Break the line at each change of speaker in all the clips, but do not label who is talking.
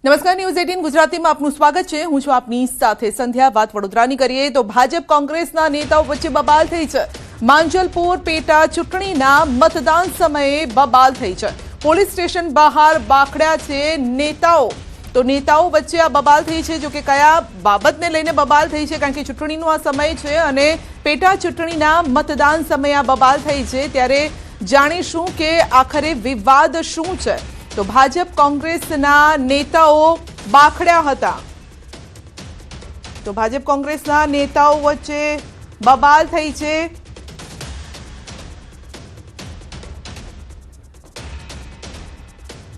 નમસ્કાર, ન્યૂઝ 18 ગુજરાતીમાં આપનું સ્વાગત છે। હું છું આપની સાથે સંધ્યા। વાત વડોદરાની કરીએ તો ભાજપ કોંગ્રેસના નેતાઓ વચ્ચે બબાલ થઈ છે। માંજલપુર પેટા ચૂંટણીના મતદાન સમયે બબાલ થઈ છે। પોલીસ સ્ટેશન બહાર બાખડ્યા છે નેતાઓ। તો નેતાઓ વચ્ચે આ બબાલ થઈ છે। જો કે કયા બાબતને લઈને બબાલ થઈ છે, કારણ કે ચૂંટણીનો આ સમય છે અને પેટા ચૂંટણીના મતદાન સમયે આ બબાલ થઈ છે, ત્યારે જાણીશું કે આખરે વિવાદ શું છે। તો ભાજપ કોંગ્રેસના નેતાઓ બાખડ્યા હતા। તો ભાજપ કોંગ્રેસના નેતાઓ વચ્ચે બબાલ થઈ છે।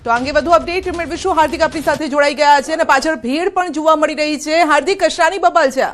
તો અંગે વધુ અપડેટ મેળવીશું। હાર્દિક આપણી સાથે જોડાઈ ગયા છે અને પાછળ ભીડ પણ જોવા મળી રહી છે। હાર્દિક, કશાની બબાલ છે?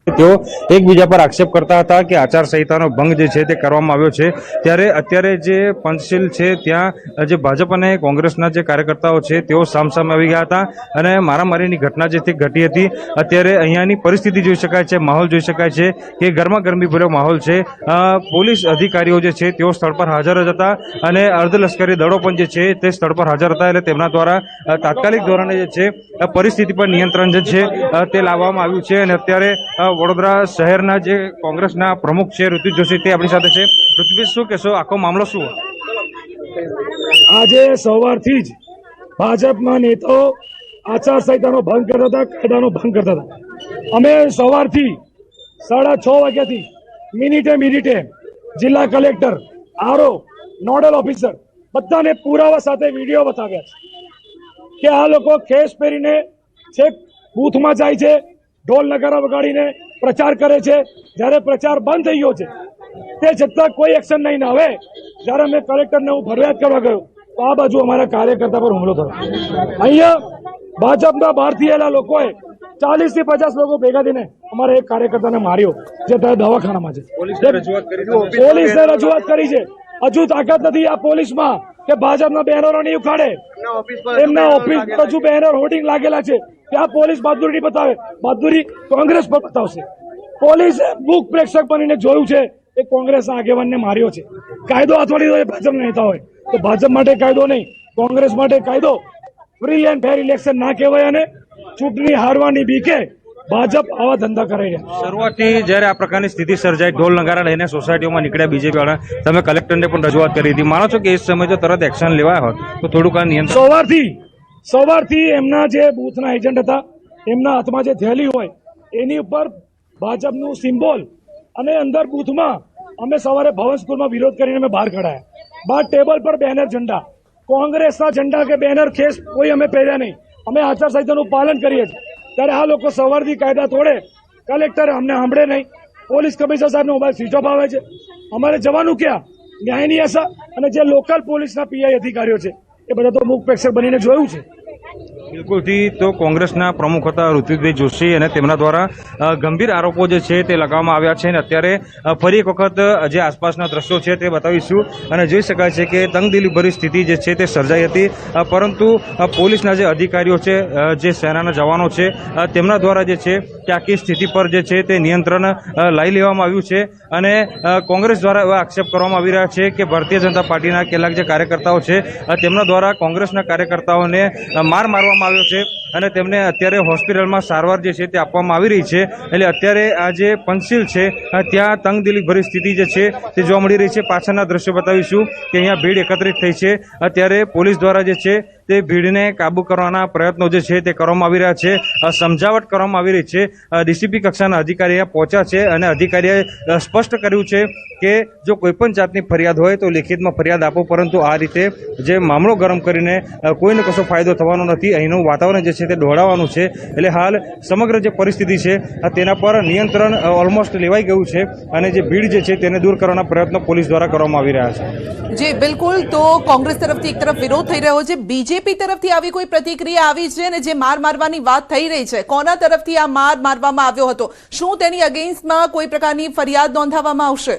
તેઓ એકબીજા પર આક્ષેપ કરતા હતા કે આચારસંહિતાનો ભંગ જે છે તે કરવામાં આવ્યો છે। ત્યારે અત્યારે જે પંચશીલ છે ત્યાં જે ભાજપ અને કોંગ્રેસના જે કાર્યકર્તાઓ છે તેઓ સામસામે આવી ગયા હતા અને મારામારીની ઘટના જે ઘટી હતી। અત્યારે અહીંયાની પરિસ્થિતિ જોઈ શકાય છે, માહોલ જોઈ શકાય છે કે ગરમાગરમી ભર્યો માહોલ છે। પોલીસ અધિકારીઓ જે છે તેઓ સ્થળ પર હાજર જ હતા અને અર્ધલશ્કરી દળો પણ જે છે તે સ્થળ પર હાજર હતા। એટલે તેમના દ્વારા તાત્કાલિક ધોરણે જે છે પરિસ્થિતિ પર નિયંત્રણ જે છે તે લાવવામાં આવ્યું છે। અને અત્યારે વડોદરા શહેરના જે કોંગ્રેસના પ્રમુખ છે ઋત્વિજ જોશી, તે આપણી સાથે છે। ઋત્વિજ, શું કહેશો, આખો મામલો શું?
આજે સવારથી જ ભાજપના નેતાઓ આચારસંહિતાનો ભંગ કરતા હતા, કાયદાનો ભંગ કરતા હતા। અમે સવારથી 6:30 વાગ્યાથી મિનિટે જિલ્લા કલેક્ટર, આરઓ, નોડલ ઓફિસર બધાને પુરાવા સાથે વિડીયો બતાવ્યા છે કે આ લોકો કેસ પહેરીને છેક બૂથમાં જાય છે, ઢોલ નગારા વગાડીને પ્રચાર કરે છે। જ્યારે પ્રચાર બંધ થઈ ગયો છે તે છતાં કોઈ એક્શન નહીં। હવે જ્યારે અમે કલેક્ટરને હું ફરિયાદ કરવા ગયો તો આ બાજુ અમારા કાર્યકર્તા પર હુમલો થયો। અહીંયા ભાજપના બહારથી આવેલા લોકોએ 40 થી 50 લોકો ભેગા થઈને અમારા એક કાર્યકર્તાને માર્યો, જે ત્યાં દવાખાનામાં છે। પોલીસને રજૂઆત કરી છે। હજુ તાકાત નથી આ પોલીસમાં કે ભાજપના બેનરો નહીં ઉખાડે। એમના ઓફિસ પર હજુ બેનર હોર્ડિંગ લાગેલા છે, ત્યાં પોલીસ બહાદુરી નહીં બતાવે, બહાદુરી કોંગ્રેસ પર બતાવશે। પોલીસે મૂક પ્રેક્ષક બનીને જોયું છે એ કોંગ્રેસના આગેવાનને માર્યો છે। કાયદો અથવાડી દો એ ભાજપના નેતા હોય તો ભાજપ માટે કાયદો નહીં, કોંગ્રેસ માટે કાયદો। ફ્રી એન્ડ ફેર ઇલેક્શન ના કહેવાય અને ચૂંટણી હારવાની બીકે ભાજપ આવા ધંધા કરી રહ્યા।
શરૂઆતથી જ્યારે આ પ્રકારની સ્થિતિ સર્જાઈ, ઢોલ નગારા લઈને સોસાયટીઓમાં નીકળ્યા બીજેપી વાળા, તમે કલેક્ટરને પણ રજૂઆત કરી હતી। માનો છો કે એ સમય જો તરત એક્શન લેવાય હોત તો થોડુંક આ નિયંત્રણ?
સવારથી એમના જે બૂથના એજન્ટ હતા એમના હાથમાં જે થેલી હોય એની ઉપર ભાજપનું સિમ્બોલ અને અંદર બૂથમાં અમે સવારે ભવન સ્કૂલમાં વિરોધ કરીને અમે બહાર કઢાયા। બહાર ટેબલ પર બેનર, ઝંડા, કોંગ્રેસના ઝંડા કે બેનર ખેસ કોઈ અમે પહેર્યા નહીં। અમે આચારસંહિતાનું પાલન કરીએ છીએ। ત્યારે આ લોકો સવારથી કાયદા તોડે, કલેક્ટરે અમને સાંભળે નહીં, પોલીસ કમિશનર સાહેબનો મોબાઈલ સ્વિચ ઓફ આવે છે। અમારે જવાનું ક્યાં? ન્યાયની આશા। અને જે લોકલ પોલીસના પીઆઈ અધિકારીઓ છે એ બધા તો મૂક પ્રેક્ષક બનીને જોયું છે।
બિલકુલથી તો કોંગ્રેસના પ્રમુખ હતા ઋત્વિજ જોશી અને તેમના દ્વારા ગંભીર આરોપો જે છે તે લગાવવામાં આવ્યા છે। અને અત્યારે ફરી એક વખત જે આસપાસના દ્રશ્યો છે તે બતાવીશું અને જોઈ શકાય છે કે તંગદિલીભરી સ્થિતિ જે છે તે સર્જાઈ હતી, પરંતુ પોલીસના જે અધિકારીઓ છે, જે સેનાના જવાનો છે, તેમના દ્વારા જે છે તે આખી સ્થિતિ પર જે છે તે નિયંત્રણ લાવી લેવામાં આવ્યું છે। અને કોંગ્રેસ દ્વારા એવા આક્ષેપ કરવામાં આવી રહ્યા છે કે ભારતીય જનતા પાર્ટીના કેટલાક જે કાર્યકર્તાઓ છે તેમના દ્વારા કોંગ્રેસના કાર્યકર્તાઓને મારવામાં આવ્યો છે અને તેમને અત્યારે હોસ્પિટલમાં સારવાર જે છે તે આપવામાં આવી રહી છે। એટલે અત્યારે આ જે પંચશીલ છે ત્યાં તંગદિલી ભરી સ્થિતિ જે છે તે જોવા મળી રહી છે। પાછળના દ્રશ્યો બતાવીશું કે અહીંયા ભીડ એકત્રિત થઈ છે। અત્યારે પોલીસ દ્વારા જે છે તે ભીડને કાબુ કરવાના પ્રયત્નો જે છે તે કરવામાં આવી રહ્યા છે, સમજાવટ કરવામાં આવી રહી છે। ડીસીપી કક્ષાના અધિકારી પહોંચ્યા છે અને અધિકારીએ સ્પષ્ટ કર્યું છે કે જો કોઈપણ જાતની ફરિયાદ હોય તો લેખિતમાં ફરિયાદ આપો, પરંતુ આ રીતે જે મામલો ગરમ કરીને કોઈને કશો ફાયદો થવાનો નથી। અહીંનું વાતાવરણ જે છે તે દોડાવવાનું છે। એટલે હાલ સમગ્ર જે પરિસ્થિતિ છે તેના પર નિયંત્રણ ઓલમોસ્ટ લેવાઈ ગયું છે અને જે ભીડ જે છે તેને દૂર કરવાના પ્રયત્નો પોલીસ દ્વારા કરવામાં આવી રહ્યા છે।
જી બિલકુલ, તો કોંગ્રેસ તરફથી એક તરફ વિરોધ થઈ રહ્યો છે, બીજેપી તરફથી આવી કોઈ પ્રતિક્રિયા આવી છે? અને જે માર મારવાની વાત થઈ રહી છે, કોના તરફથી આ માર મારવામાં આવ્યો હતો? શું તેની અગેન્સ્ટમાં કોઈ પ્રકારની ફરિયાદ નોંધાવવામાં આવશે?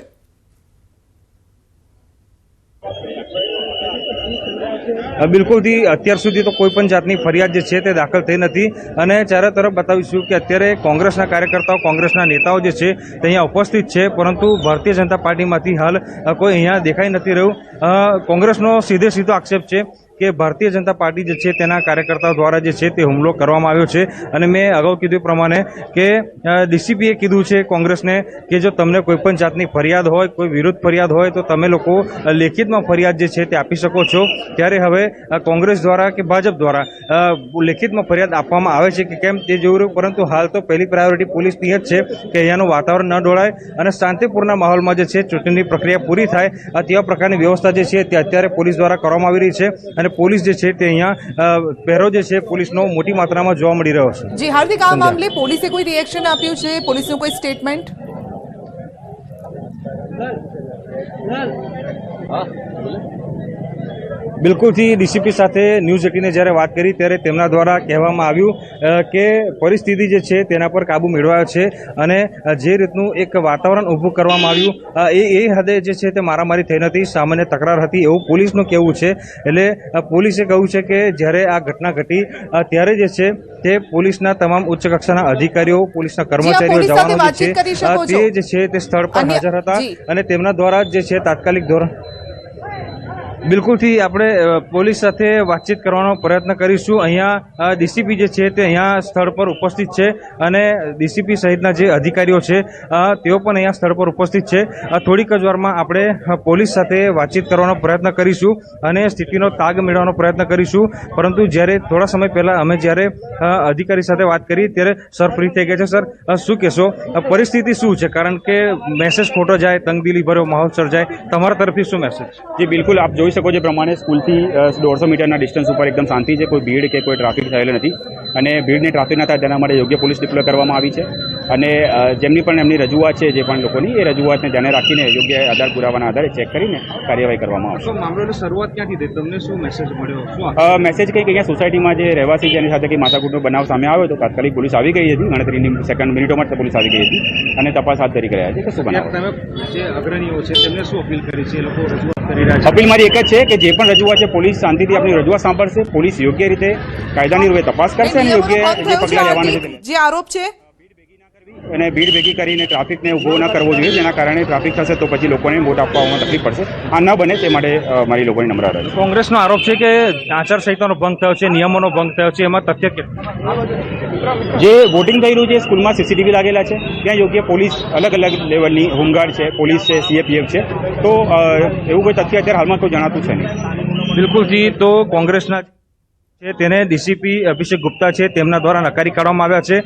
બિલકુલથી અત્યાર સુધી તો કોઈ પણ જાતની ફરિયાદ જે છે તે દાખલ થઈ નથી અને ચારે તરફ બતાવીશું કે અત્યારે કોંગ્રેસના કાર્યકર્તાઓ કોંગ્રેસના નેતાઓ જે છે તે અહીંયા ઉપસ્થિત છે, પરંતુ ભારતીય જનતા પાર્ટીમાંથી હાલ કોઈ અહીંયા દેખાઈ નથી રહ્યું. કોંગ્રેસનો સીધો આક્ષેપ છે કે ભારતીય જનતા પાર્ટી જે છે તેના કાર્યકર્તાઓ દ્વારા જે છે તે હુમલો કરવામાં આવ્યો છે અને મેં અગાઉ કીધું એ પ્રમાણે કે ડીસીપીએ કીધું છે કોંગ્રેસને કે જો તમને કોઈપણ જાતની ફરિયાદ હોય, કોઈ વિરુદ્ધ ફરિયાદ હોય તો તમે લોકો લેખિતમાં ફરિયાદ જે છે તે આપી શકો છો. ત્યારે હવે કોંગ્રેસ દ્વારા કે ભાજપ દ્વારા લેખિતમાં ફરિયાદ આપવામાં આવે છે કે કેમ તે જોઈ રહ્યું, પરંતુ હાલ તો પહેલી પ્રાયોરિટી પોલીસની જ છે કે અહીંયાનું વાતાવરણ ન ડોળાય અને શાંતિપૂર્ણ માહોલમાં જે છે ચૂંટણીની પ્રક્રિયા પૂરી થાય તેવા પ્રકારની વ્યવસ્થા જે છે તે અત્યારે પોલીસ દ્વારા કરવામાં આવી રહી છે અને પોલીસ જે છે તે અહીંયા પહેરો જે છે પોલીસનો મોટી માત્રામાં જોવા મળી રહ્યો છે.
જી હાર્દિક, આ મામલે પોલીસે કોઈ રિએક્શન આપ્યું છે? પોલીસનું કોઈ સ્ટેટમેન્ટ?
બિલકુલથી ડીસીપી સાથે ન્યૂઝ 18 જ્યારે વાત કરી ત્યારે તેમના દ્વારા કહેવામાં આવ્યું કે પરિસ્થિતિ જે છે તેના પર કાબૂ મેળવાયો છે અને જે રીતનું એક વાતાવરણ ઊભું કરવામાં આવ્યું એ હદે જે છે તે મારામારી થઈ નથી, સામાન્ય તકરાર હતી એવું પોલીસનું કહેવું છે. એટલે પોલીસે કહ્યું છે કે જ્યારે આ ઘટના ઘટી ત્યારે જે છે તે પોલીસના તમામ ઉચ્ચ કક્ષાના અધિકારીઓ, પોલીસના કર્મચારીઓ, જવાનો જે છે તે જે છે તે સ્થળ પર હાજર હતા અને તેમના દ્વારા જે છે તાત્કાલિક ધોરણ બિલકુલથી આપણે પોલીસ સાથે વાતચીત કરવાનો પ્રયત્ન કરીશું. અહીંયા ડીસીપી જે છે તે અહીંયા સ્થળ પર ઉપસ્થિત છે અને ડીસીપી સહિતના જે અધિકારીઓ છે તેઓ પણ અહીંયા સ્થળ પર ઉપસ્થિત છે. થોડીક જ વારમાં આપણે પોલીસ સાથે વાતચીત કરવાનો પ્રયત્ન કરીશું અને સ્થિતિનો તાગ મેળવવાનો પ્રયત્ન કરીશું. પરંતુ જ્યારે થોડા સમય પહેલાં અમે જ્યારે અધિકારી સાથે વાત કરી ત્યારે સર ફ્રી થઈ ગયા છે. સર, શું કહેશો? પરિસ્થિતિ શું છે? કારણ કે મેસેજ ખોટો જાય, તંગદિલી ભર્યો માહોલ સર્જાય, તમારા તરફથી શું મેસેજ?
જી બિલકુલ, આપ જોઈ શકો છો પ્રમાણે સ્કૂલથી 150 મીટરના ડિસ્ટન્સ ઉપર એકદમ શાંતિ છે. કોઈ ભીડ કે કોઈ ટ્રાફિક થયેલો નથી અને ભીડને ટ્રાફિક ના થાય તેના માટે યોગ્ય પોલીસ ડિપ્લોય કરવામાં આવી છે અને જેમની પણ એમની રજૂઆત છે, જે પણ લોકોની, એ રજૂઆતને ધ્યાને રાખીને યોગ્ય આધાર પુરાવાના આધારે ચેક કરીને કાર્યવાહી કરવામાં આવશે.
મામલાની શરૂઆત ક્યાંથી થઈ? તમને શું મેસેજ મળ્યો?
મેસેજ કંઈક અહીંયા સોસાયટીમાં જે રહેવાસી છે એની સાથે કંઈ માથાકૂટનો બનાવ સામે આવ્યો તો તાત્કાલિક પોલીસ આવી ગઈ હતી. ગણતરીની મિનિટોમાં પોલીસ આવી ગઈ હતી અને તપાસ હાથ ધરી રહ્યા છે કે શું બનાવ.
તમે જે અગ્રણીઓ છે તેમને શું અપીલ કરી છે? એ લોકો રજૂઆત કરી રહ્યા છે.
અપીલ મારી એક જ છે કે જે પણ રજૂઆત છે પોલીસ શાંતિથી આપણી રજૂઆત સાંભળશે, પોલીસ યોગ્ય રીતે કાયદાની રૂપે તપાસ કરશે અને યોગ્ય જે પગલાં લેવાના છે
જે આરોપ છે
અને ભીડ ભેગી કરીને ટ્રાફિકને ઊભો ન કરવો જોઈએ, જેના કારણે ટ્રાફિક થશે તો પછી લોકોને વોટ આપવામાં તકલીફ પડશે. આ ન બને તે માટે મારી લોકોની નમ્ર અરજ છે.
કોંગ્રેસનો આરોપ છે કે આચારસંહિતાનો ભંગ થયો છે, નિયમોનો ભંગ થયો છે, એમાં તથ્ય
જે વોટિંગ થઈ રહ્યું છે સ્કૂલમાં સીસીટીવી લાગેલા છે, ત્યાં યોગ્ય પોલીસ અલગ અલગ લેવલની હોમગાર્ડ છે, પોલીસ છે, સીએપીએફ છે, તો એવું કોઈ તથ્ય અત્યારે હાલમાં તો જણાતું છે નહીં.
બિલકુલથી તો કોંગ્રેસના તેને ડીસીપી અભિષેક ગુપ્તા છે તેમના દ્વારા નકારી કાઢવામાં આવ્યા છે.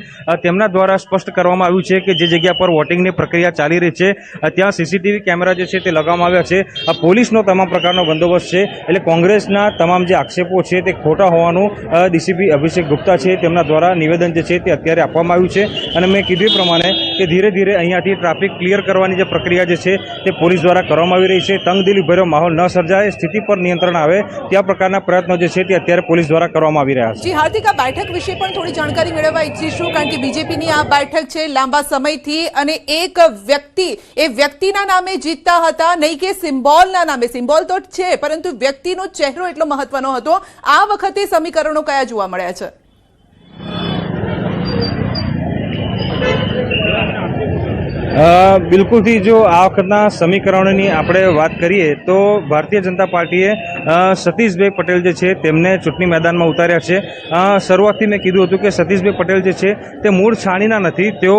તેમના દ્વારા સ્પષ્ટ કરવામાં આવ્યું છે કે જે જગ્યા પર વોટિંગની પ્રક્રિયા ચાલી રહી છે ત્યાં સીસીટીવી કેમેરા જે છે તે લગાવવામાં આવ્યા છે. પોલીસનો તમામ પ્રકારનો બંદોબસ્ત છે. એટલે કોંગ્રેસના તમામ જે આક્ષેપો છે તે ખોટા હોવાનું ડીસીપી અભિષેક ગુપ્તા છે તેમના દ્વારા નિવેદન જે છે તે અત્યારે આપવામાં આવ્યું છે અને મેં કીધું એ પ્રમાણે કે ધીરે ધીરે અહીંયાથી ટ્રાફિક ક્લિયર કરવાની જે પ્રક્રિયા જે છે તે પોલીસ દ્વારા કરવામાં આવી રહી છે. તંગદિલી ભર્યો માહોલ ન સર્જાય, સ્થિતિ પર નિયંત્રણ આવે ત્યાં પ્રકારના પ્રયત્નો જે છે તે અત્યારે પોલીસ દ્વારા કરવામાં આવી રહ્યા છે.
જી હાર્દિક, આ બેઠક વિશે પણ થોડી જાણકારી મેળવવા ઈચ્છીશું, કારણ કે બીજેપીની આ બેઠક છે લાંબા સમયથી અને એક વ્યક્તિ એ વ્યક્તિના નામે જીતતા હતા, નહીં કે સિમ્બોલના નામે. સિમ્બોલ તો છે પરંતુ વ્યક્તિનો ચહેરો એટલો મહત્વનો હતો. આ વખતે સમીકરણો કયા જોવા મળ્યા છે?
બિલકુલથી જો આ વખતના સમીકરણોની આપણે વાત કરીએ તો ભારતીય જનતા પાર્ટીએ સતીશભાઈ પટેલ જે છે તેમને ચૂંટણી મેદાનમાં ઉતાર્યા છે. શરૂઆતથી મેં કીધું હતું કે સતીશભાઈ પટેલ જે છે તે મૂળ છાણીના નથી, તેઓ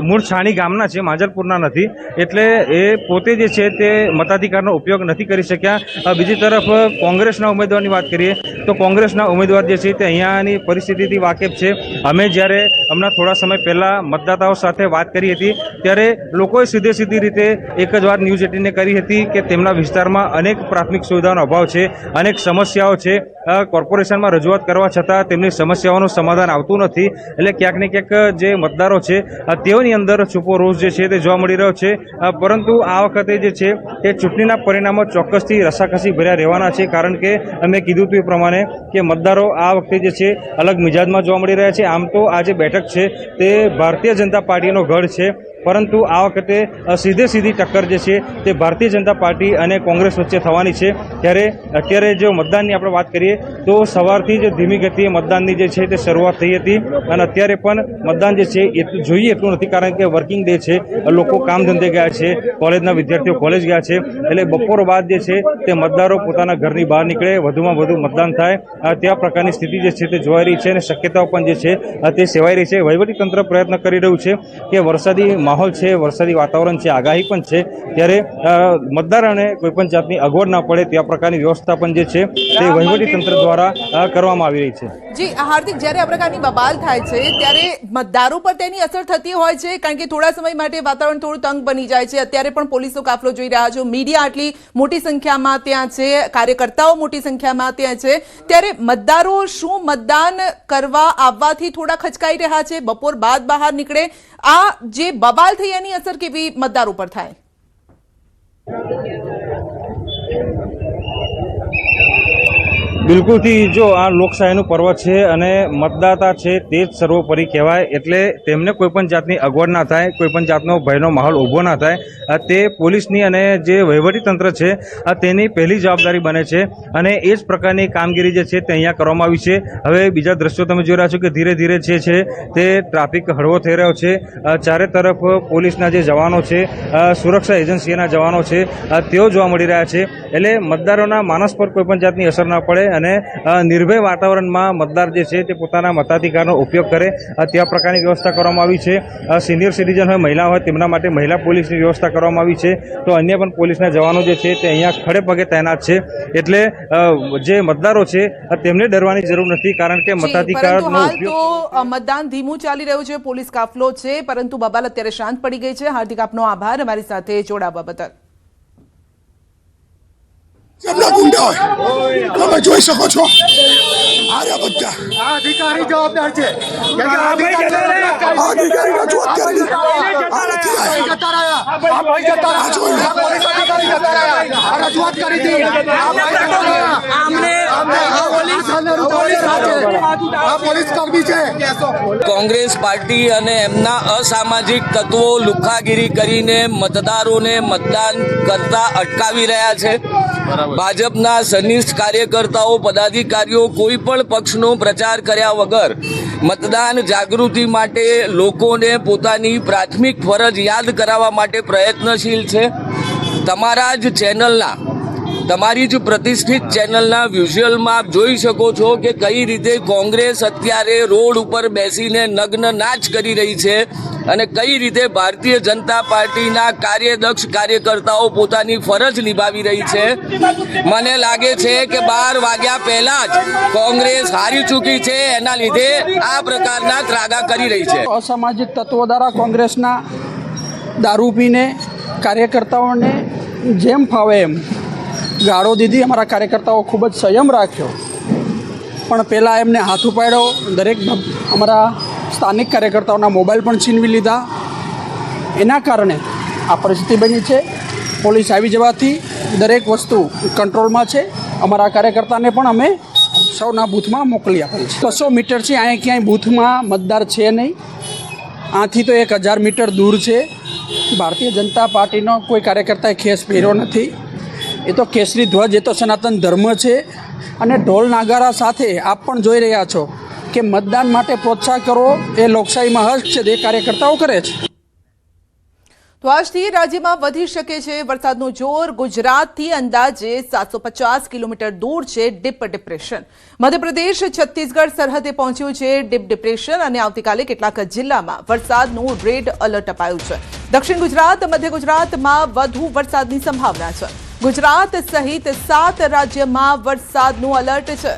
મૂળ છાણી ગામના છે, માંજલપુરના નથી. એટલે એ પોતે જે છે તે મતાધિકારનો ઉપયોગ નથી કરી શક્યા. બીજી તરફ કોંગ્રેસના ઉમેદવારની વાત કરીએ તો કોંગ્રેસના ઉમેદવાર જે છે તે અહીંયાની પરિસ્થિતિથી વાકેફ છે. અમે જ્યારે હમણાં થોડા સમય પહેલાં મતદાતાઓ સાથે વાત કરી હતી ત્યારે લોકોએ સીધી રીતે એક જ વાત ન્યૂઝ 18 ને કરી હતી કે તેમના વિસ્તારમાં અનેક પ્રાથમિક સુવિધાઓનો અભાવ છે, અનેક સમસ્યાઓ છે. કોર્પોરેશનમાં રજૂઆત કરવા છતાં તેમની સમસ્યાઓનું સમાધાન આવતું નથી. એટલે ક્યાંક ને ક્યાંક જે મતદારો છે તેઓની અંદર છુપો રોષ જે છે તે જોવા મળી રહ્યો છે. પરંતુ આ વખતે જે છે તે ચૂંટણીના પરિણામો ચોક્કસથી રસાકસી ભર્યા રહેવાના છે, કારણ કે અમે કીધું હતું એ પ્રમાણે કે મતદારો આ વખતે જે છે અલગ મિજાજમાં જોવા મળી રહ્યા છે. આમ તો આ જે બેઠક છે તે ભારતીય જનતા પાર્ટીનો ગઢ છે પરંતુ આ વખતે સીધે સીધી ટક્કર જે છે તે ભારતીય જનતા પાર્ટી અને કોંગ્રેસ વચ્ચે થવાની છે. ત્યારે અત્યારે જો મતદાનની આપણે વાત કરીએ તો સવારથી જ ધીમી ગતિએ મતદાનની જે છે તે શરૂઆત થઈ હતી અને અત્યારે પણ મતદાન જે છે એટલું જોઈએ એટલું નથી, કારણ કે વર્કિંગ ડે છે, લોકો કામ ધંધે ગયા છે, કોલેજના વિદ્યાર્થીઓ કોલેજ ગયા છે, એટલે બપોર બાદ જે છે તે મતદારો પોતાના ઘરની બહાર નીકળે, વધુમાં વધુ મતદાન થાય ત્યાં પ્રકારની સ્થિતિ જે છે તે જોવાઈ રહી છે અને શક્યતાઓ પણ જે છે તે સેવાઈ રહી છે. વહીવટીતંત્ર પ્રયત્ન કરી રહ્યું છે કે વરસાદી માહોલ છે, વરસાદી વાતાવરણ છે, આગાહી પણ છે, ત્યારે મતદારોને કોઈપણ જાતની અગવડ ના પડે ત્યાં પ્રકારની વ્યવસ્થા પણ જે છે તે વહીવટીતંત્ર દ્વારા કરવામાં આવી રહી છે.
જી હાર્દિક, જ્યારે આ પ્રકારની બબાલ થાય છે ત્યારે મતદારો પર તેની અસર થતી હોય છે, કારણ કે થોડા સમય માટે વાતાવરણ થોડું તંગ બની જાય છે. અત્યારે પણ પોલીસનો કાફલો જોઈ રહ્યા છો, મીડિયા આટલી મોટી સંખ્યામાં ત્યાં છે, કાર્યકર્તાઓ મોટી સંખ્યામાં ત્યાં છે, ત્યારે મતદારો શું મતદાન કરવા આવવાથી થોડા ખચકાઈ રહ્યા છે? બપોર બાદ બહાર નીકળે, આ જે બબાલ થઈ એની અસર કેવી મતદારો પર થાય?
બિલકુલથી, જો આ લોકશાહીનું પર્વ છે અને મતદાતા છે તે જ સર્વોપરી કહેવાય, એટલે તેમને કોઈપણ જાતની અગવડ ના થાય, કોઈપણ જાતનો ભયનો માહોલ ઊભો ના થાય, તે પોલીસની અને જે વહીવટીતંત્ર છે તેની પહેલી જવાબદારી બને છે અને એ જ પ્રકારની કામગીરી જે છે તે અહીંયા કરવામાં આવી છે. હવે બીજા દ્રશ્યો તમે જોઈ રહ્યા છો કે ધીરે ધીરે જે છે તે ટ્રાફિક હળવો થઈ રહ્યો છે. ચારે તરફ પોલીસના જે જવાનો છે, સુરક્ષા એજન્સીના જવાનો છે, તેઓ જોવા મળી રહ્યા છે, એટલે મતદારોના માનસ પર કોઈપણ જાતની અસર ના પડે અને નિર્ભય વાતાવરણમાં મતદાર જે છે તે પોતાના મતાધિકારનો ઉપયોગ કરે ત્યાં પ્રકારની વ્યવસ્થા કરવામાં આવી છે. સિનિયર સિટીઝન હોય, મહિલા હોય, તેમના માટે મહિલા પોલીસની વ્યવસ્થા કરવામાં આવી છે. તો અન્ય પણ પોલીસના જવાનો જે છે તે અહીંયા ખડે પગે તૈનાત છે, એટલે જે મતદારો છે તેમને ડરવાની જરૂર નથી, કારણ કે મતાધિકારનો ઉપયોગ.
મતદાન ધીમું ચાલી રહ્યું છે, પોલીસ કાફલો છે, પરંતુ બબાલ અત્યારે શાંત પડી ગઈ છે. હાર્દિક, આપનો આભાર અમારી સાથે જોડાવા બદલ.
એમના ગુંડા હોય તમે જોઈ શકો છો, આર્યા બધા
અધિકારી જવાબદાર છે.
અધિકારી રજૂઆત કરી
રજૂઆત કરી હતી. પોલીસ કર્મી છે.
કોંગ્રેસ પાર્ટી અને એમના અસામાજિક તત્વો લુખ્ખાગીરી કરીને મતદારોને મતદાન કરતા અટકાવી રહ્યા છે. ભાજપના સનિષ્ઠ કાર્યકર્તાઓ, પદાધિકારીઓ કોઈ પણ પક્ષનો પ્રચાર કર્યા વગર મતદાન જાગૃતિ માટે લોકોને પોતાની પ્રાથમિક ફરજ યાદ કરાવવા માટે પ્રયત્નશીલ છે. તમારા જ ચેનલના, તમારી જ પ્રતિષ્ઠિત ચેનલના વિઝ્યુઅલમાં આપ જોઈ શકો છો કે કઈ રીતે કોંગ્રેસ અત્યારે રોડ ઉપર બેસીને નગ્ન નાચ કરી રહી છે અને કઈ રીતે ભારતીય જનતા પાર્ટીના કાર્યદક્ષ કાર્યકર્તાઓ પોતાની ફરજ નિભાવી રહી છે. મને લાગે છે કે 12 વાગ્યા પહેલા જ કોંગ્રેસ હારી ચૂકી છે, એના લીધે આ પ્રકારના ત્રાગા કરી રહી છે.
અસામાજિક તત્વો દ્વારા કોંગ્રેસના દારૂ પીને કાર્યકર્તાઓને જેમ ફાવે એમ ગાળો દીધી. અમારા કાર્યકર્તાઓ ખૂબ જ સંયમ રાખ્યો, પણ પહેલાં એમને હાથ ઉપાડ્યો. દરેક અમારા સ્થાનિક કાર્યકર્તાઓના મોબાઈલ પણ છીનવી લીધા. એના કારણે આ પરિસ્થિતિ બની છે. પોલીસ આવી જવાથી દરેક વસ્તુ કંટ્રોલમાં છે. અમારા કાર્યકર્તાને પણ અમે સૌના બૂથમાં મોકલી આપી છે. 200 મીટરથી અહીંયા ક્યાંય બૂથમાં મતદાર છે નહીં. આથી તો 1000 મીટર દૂર છે. ભારતીય જનતા પાર્ટીનો કોઈ કાર્યકર્તાએ ખેસ પહેર્યો નથી. એ તો કેસરી ધ્વજ, એ તો સનાતન ધર્મ છે. અને ઢોલ નાગારા સાથે આપ પણ જોઈ રહ્યા છો કે મતદાન માટે પ્રોત્સાહન કરવો એ લોકશાહીમાં હક છે, એ કાર્યકર્તાઓ કરે છે.
તો આજથી રાજ્યમાં વધી શકે છે વરસાદનું જોર. ગુજરાતથી અંદાજે 750 કિલોમીટર દૂર છે ડીપ ડિપ્રેશન. મધ્યપ્રદેશ છત્તીસગઢ સરહદે પહોંચ્યું છે ડીપ ડિપ્રેશન અને આવતીકાલે કેટલાક જિલ્લામાં વરસાદનું રેડ એલર્ટ અપાયું છે. દક્ષિણ ગુજરાત, મધ્ય ગુજરાતમાં વધુ વરસાદની સંભાવના છે. ગુજરાત સહિત 7 રાજ્યમાં વરસાદનું એલર્ટ છે.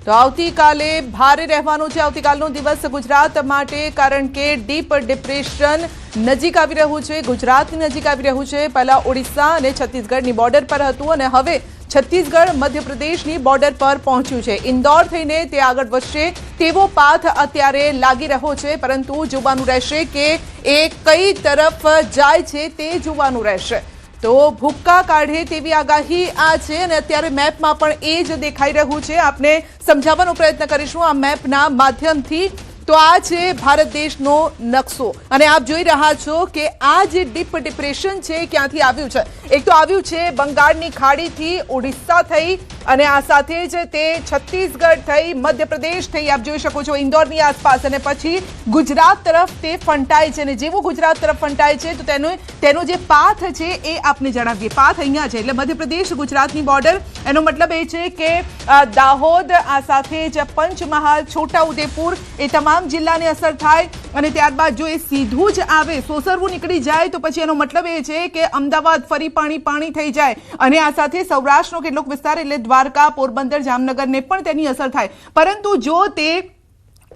તો આવતીકાલે ભારે રહેવાનો છે આવતીકાલનો દિવસ ગુજરાત માટે, કારણ કે ડીપ ડિપ્રેશન નજીક આવી રહ્યું છે, ગુજરાતની નજીક આવી રહ્યું છે. પહેલા ઓડિશા અને છત્તીસગઢની બોર્ડર પર હતું અને હવે છત્તીસગઢ મધ્યપ્રદેશની બોર્ડર પર પહોંચ્યું છે. ઇન્દોર થઈને તે આગળ વધશે તેવો પાથ અત્યારે લાગી રહ્યો છે, પરંતુ જોવાનું રહેશે કે એ કઈ તરફ જાય છે તે જોવાનું રહેશે. તો ભૂક્કા કાઢે તેવી આગાહી આ છે અને અત્યારે મેપમાં પણ એ જ દેખાઈ રહ્યું છે. આપને સમજાવવાનો પ્રયત્ન કરીશું આ મેપના માધ્યમથી તો આ છે ભારત દેશનો નકશો અને આપ જોઈ રહ્યા છો કે આ જે ડીપ ડિપ્રેશન છે ક્યાંથી આવ્યું છે. એક તો આવ્યું છે બંગાળની ખાડીથી ઓડિશા થઈ અને આ સાથે જ તે છત્તીસગઢ થઈ, મધ્યપ્રદેશ થઈ, આપ જોઈ શકો છો ઇન્દોરની આસપાસ, અને પછી ગુજરાત તરફ તે ફંટાય છે. અને જેવું ગુજરાત તરફ ફંટાય છે તો તેનો જે પાથ છે એ આપને જણાવીએ. પાથ અહીંયા છે એટલે મધ્યપ્રદેશ ગુજરાતની બોર્ડર. એનો મતલબ એ છે કે દાહોદ, આ સાથે જ પંચમહાલ, છોટાઉદેપુર એ તમામ જિલ્લાને અસર થાય અને ત્યારબાદ જો એ સીધું જ આવે, સોસરવું નીકળી જાય તો પછી એનો મતલબ એ છે કે અમદાવાદ ફરી પાણી થઈ જાય અને આ સાથે સૌરાષ્ટ્રનો કેટલોક વિસ્તાર એટલે દ્વારકા, પોરબંદર, જામનગરને પણ તેની અસર થાય. પરંતુ જો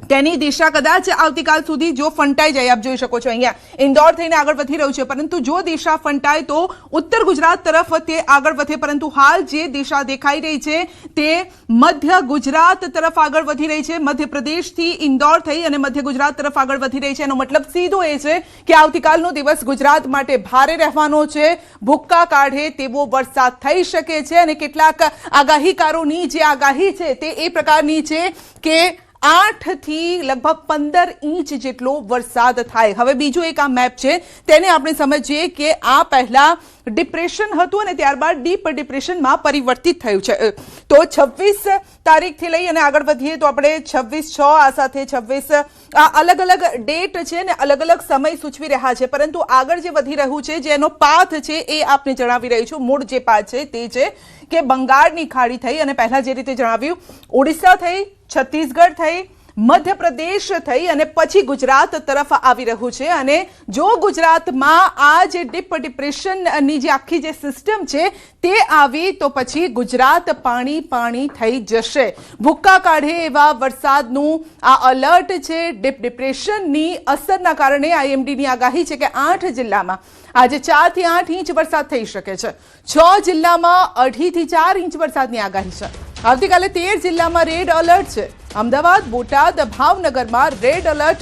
તેની દિશા કદાચ આવતીકાલ સુધી જો ફંટાઈ જાય, આપ જોઈ શકો છો અહીંયા ઇન્દોર થઈને આગળ વધી રહ્યું છે, પરંતુ જો દિશા ફંટાય તો ઉત્તર ગુજરાત તરફ તે આગળ વધે. પરંતુ હાલ જે દિશા દેખાઈ રહી છે તે મધ્ય ગુજરાત તરફ આગળ વધી રહી છે. મધ્યપ્રદેશથી ઇન્દોર થઈ અને મધ્ય ગુજરાત તરફ આગળ વધી રહી છે. એનો મતલબ સીધો એ છે કે આવતીકાલનો દિવસ ગુજરાત માટે ભારે રહેવાનો છે. ભૂક્કા કાઢે તેવો વરસાદ થઈ શકે છે અને કેટલાક આગાહીકારોની જે આગાહી છે તે એ પ્રકારની છે કે 8 થી લગભગ 15 ઇંચ જેટલો વરસાદ થાય. હવે બીજું એક આ મેપ છે તેને આપણે સમજીએ કે આ પહેલા ડિપ્રેશન હતું અને ત્યારબાદ ડીપ ડિપ્રેશનમાં પરિવર્તિત થયું છે. તો 26 તારીખથી લઈ અને આગળ વધીએ તો આપણે 26/6 આ સાથે 26 આ અલગ અલગ ડેટ છે ને અલગ અલગ સમય સૂચવી રહ્યા છે. પરંતુ આગળ જે વધી રહ્યું છે, જેનો પાથ છે એ આપને જણાવી રહી છું. મૂળ જે પાથ છે તે છે કે બંગાળની ખાડી થઈ અને પહેલા જે રીતે જણાવ્યું ઓડિશા થઈ, છત્તીસગઢ થઈ, મધ્યપ્રદેશ થઈ અને પછી ગુજરાત તરફ આવી રહ્યું છે. અને જો ગુજરાતમાં આ જે ડીપ ડિપ્રેશનની જે આખી જે સિસ્ટમ છે તે આવી તો પછી ગુજરાત પાણી થઈ જશે. ભૂક્કા કાઢે એવા વરસાદનું આ અલર્ટ છે. ડીપ ડિપ્રેશનની અસરના કારણે આઈએમડીની આગાહી છે કે 8 જિલ્લામાં આજે 4 થી 8 ઇંચ વરસાદ થઈ શકે છે. 6 જિલ્લામાં 2.5 થી 4 ઇંચ વરસાદની આગાહી છે. આવતીકાલે 13 જિલ્લામાં રેડ એલર્ટ છે. અમદાવાદ, બોટાદ, ભાવનગરમાં રેડ એલર્ટ,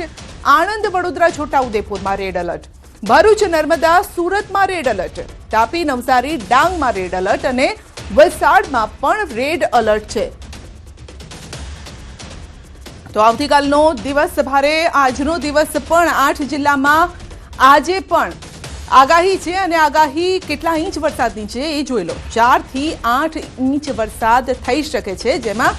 આણંદ, વડોદરા, છોટાઉદેપુરમાં રેડ એલર્ટ, ભરૂચ, નર્મદા, સુરતમાં રેડ એલર્ટ, તાપી, નવસારી, ડાંગમાં રેડ એલર્ટ અને વલસાડમાં પણ રેડ એલર્ટ છે. તો આવતીકાલનો દિવસ ભારે, આજનો દિવસ પણ 8 જિલ્લામાં આજે પણ આગાહી છે અને આગાહી કેટલા ઇંચ વરસાદની છે એ જોઈ લો. 4 થી 8 ઇંચ વરસાદ થઈ શકે છે, જેમાં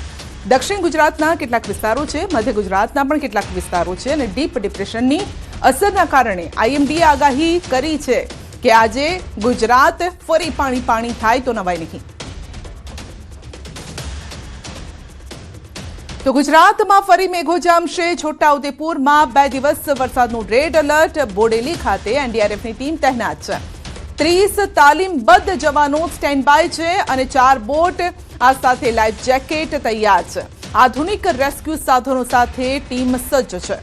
દક્ષિણ ગુજરાતના કેટલાક વિસ્તારો છે, મધ્ય ગુજરાતના પણ કેટલાક વિસ્તારો છે અને ડીપ ડિપ્રેશનની અસરના કારણે આઈએમડીએ આગાહી કરી છે કે આજે ગુજરાત ફરી પાણી થાય તો નવાઈ નહીં. તો ગુજરાતમાં ફરી મેઘો જામશે. છોટાઉદેપુરમાં 2 દિવસ વરસાદનું રેડ એલર્ટ. બોડેલી ખાતે એનડીઆરએફની ટીમ તહેનાત છે. 30 તાલીમબદ્ધ જવાનો સ્ટેન્ડ બાય છે અને 4 બોટ આ સાથે લાઈફ જેકેટ તૈયાર છે. આધુનિક રેસ્ક્યુ સાધનો સાથે ટીમ સજ્જ છે.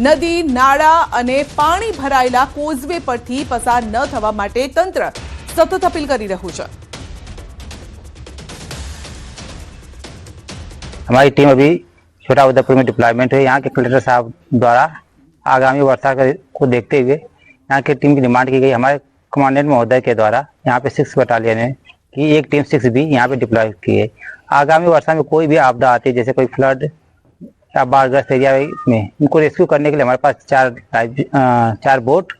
નદી, નાળા અને પાણી ભરાયેલા કોઝવે પરથી પસાર ન થવા માટે તંત્ર સતત અપીલ કરી રહ્યું છે.
हमारी टीम अभी छोटाउदेपुर में डिप्लॉयमेंट है. यहाँ के कलेक्टर साहब द्वारा आगामी वर्षा को देखते हुए यहाँ की टीम की डिमांड की गई. हमारे कमांडेंट महोदय के द्वारा यहाँ पे 6 बटालियन है की एक टीम 6 भी यहाँ पे डिप्लॉय की है. आगामी वर्षा में कोई भी आपदा आती है, जैसे कोई फ्लड या बाढ़ग्रस्त एरिया में, इनको रेस्क्यू करने के लिए हमारे पास 4 boat,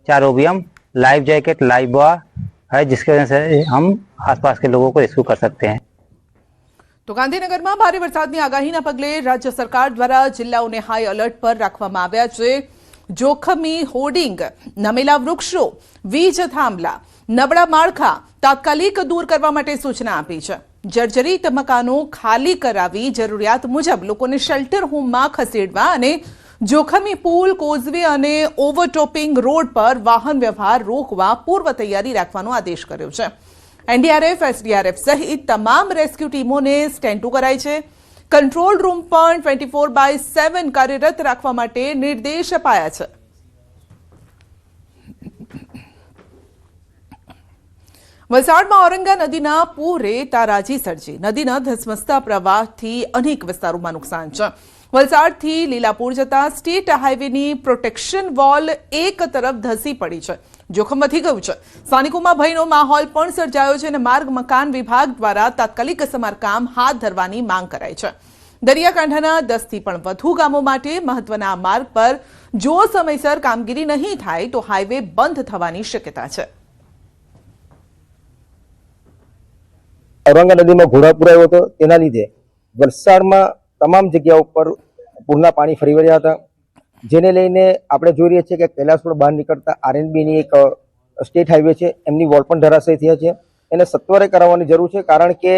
4 OBM, life jacket, life boy है, जिसकी वजह से हम आसपास के लोगों को रेस्क्यू कर सकते हैं.
તો ગાંધીનગરમાં ભારે વરસાદની આગાહીના પગલે રાજ્ય સરકાર દ્વારા જિલ્લાઓને હાઈ એલર્ટ પર રાખવામાં આવ્યા છે. જોખમી હોર્ડિંગ, નમેલા વૃક્ષો, વીજ થાંભલા, નબળા માળખા તાત્કાલિક દૂર કરવા માટે સૂચના આપી છે. જર્જરિત મકાનો ખાલી કરાવી જરૂરિયાત મુજબ લોકોને શેલ્ટર હોમમાં ખસેડવા અને જોખમી પુલ, કોઝવે અને ઓવરટોપિંગ રોડ પર વાહન વ્યવહાર રોકવા પૂર્વ તૈયારી રાખવાનો આદેશ કર્યો છે. એનડીઆરએફ, એસડીઆરએફ સહિત તમામ રેસ્ક્યુ ટીમોને સ્ટેન્ડ ટુ કરાઈ છે. કંટ્રોલ રૂમ પણ 24/7 કાર્યરત રાખવા માટે નિર્દેશ અપાયા છે. વલસાડમાં ઔરંગા નદીના પૂરે તારાજી સર્જી. નદીના ધસમસતા પ્રવાહથી અનેક વિસ્તારોમાં નુકસાન છે. વલસાડથી લીલાપુર જતા સ્ટેટ હાઈવેની પ્રોટેક્શન વોલ એક તરફ ધસી પડી છે. જોખમ વધી ગયું છે. સ્થાનિકોમાં ભયનો માહોલ પણ સર્જાયો છે અને માર્ગ મકાન વિભાગ દ્વારા તાત્કાલિક સમારકામ હાથ ધરવાની માંગ કરાઈ છે. દરિયાકાંઠાના 10થી પણ વધુ ગામો માટે મહત્વના આ માર્ગ પર જો સમયસર કામગીરી નહીં થાય તો હાઈવે બંધ થવાની શક્યતા છે.
ઔરંગા નદીમાં ઘોડાપુર આવ્યો હતો, તેના લીધે વલસાડમાં તમામ જગ્યાઓ પર પૂરના પાણી ફરી વળ્યા હતા, જેને લઈને આપણે જોઈ રહ્યા છીએ કે કૈલાસ રોડ બહાર નીકળતા આરએનબીની એક સ્ટેટ હાઈવે છે, એમની વોલ પણ ધરાશયી થયા છે. એને સત્વરે કરાવવાની જરૂર છે, કારણ કે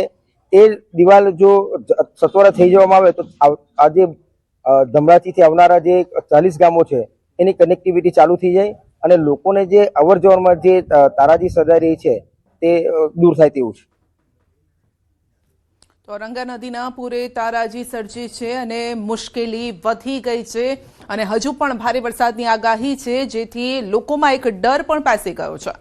એ દિવાલ જો સત્વરે થઈ જવામાં આવે તો આજે ધમરાજીથી આવનારા જે 40 ગામો છે એની કનેક્ટિવિટી ચાલુ થઈ જાય અને લોકોને જે અવર જવરમાં જે તારાજી સર્જાઈ રહી છે તે દૂર થાય તેવું છે.
તો ઔરંગા નદીના પૂરે તારાજી સર્જી છે અને મુશ્કેલી વધી ગઈ છે અને હજુ પણ ભારે વરસાદની આગાહી છે, જેથી લોકોમાં એક ડર પણ પેસી ગયો છે.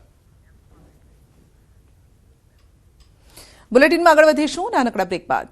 બુલેટિનમાં આગળ વધીશું નાનકડા બ્રેક બાદ.